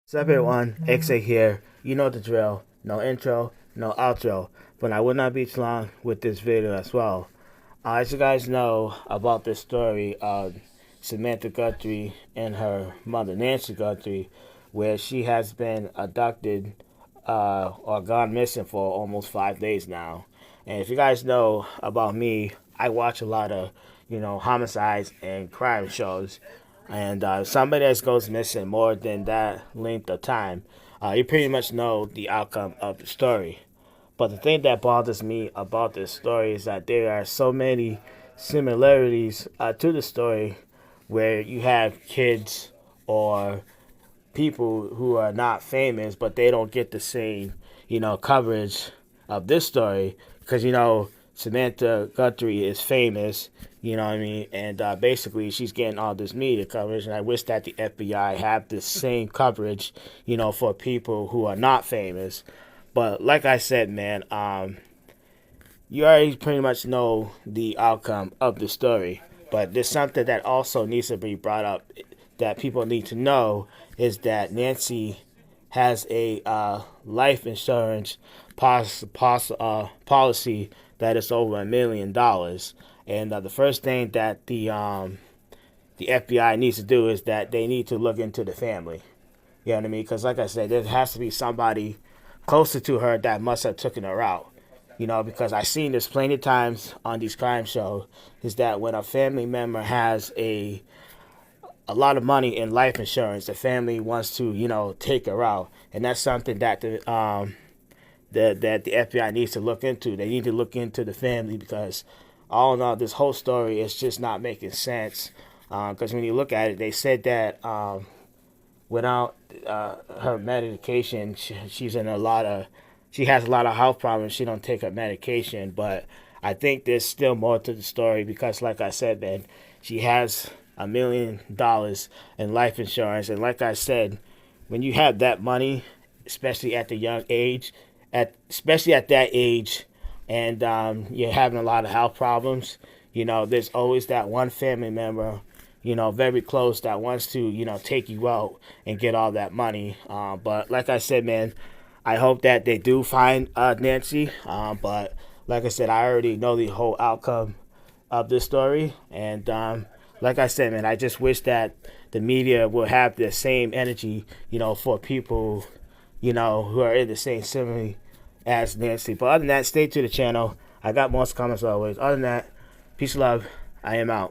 What's up, everyone? XA here. You know the drill. No intro, no outro. But I will not be too long with this video as well. As you guys know about this story of Samantha Guthrie and her mother, Nancy Guthrie, where she has been abducted or gone missing for almost 5 days now. And if you guys know about me, I watch a lot of, homicides and crime shows. And somebody that goes missing more than that length of time, you pretty much know the outcome of the story. But the thing that bothers me about this story is that there are so many similarities to the story where you have kids or people who are not famous, but they don't get the same, coverage of this story because Samantha Guthrie is famous, you know what I mean, and basically she's getting all this media coverage, and I wish that the FBI have the same coverage, for people who are not famous. But like I said, man, you already pretty much know the outcome of the story. But there's something that also needs to be brought up that people need to know is that Nancy has a life insurance policy that is over $1 million. And the first thing that the FBI needs to do is that they need to look into the family. You know what I mean? Because like I said, there has to be somebody closer to her that must have taken her out. Because I've seen this plenty of times on these crime shows, is that when a family member has a lot of money in life insurance, the family wants to, take her out. And that's something that that the FBI needs to look into. They need to look into the family because all in all, this whole story is just not making sense. Because when you look at it, they said that without her medication, she's in she has a lot of health problems. She don't take her medication, but I think there's still more to the story because, like I said, man, she has $1 million in life insurance, and like I said, when you have that money, especially at the young age, especially at that age, and you're having a lot of health problems, there's always that one family member, very close that wants to, take you out and get all that money. But like I said, man, I hope that they do find Nancy. But like I said, I already know the whole outcome of this story. And like I said, man, I just wish that the media will have the same energy, for people, who are in the same similarly as Nancy. But other than that, stay to the channel. I got more comments always. Other than that, peace, love. I am out.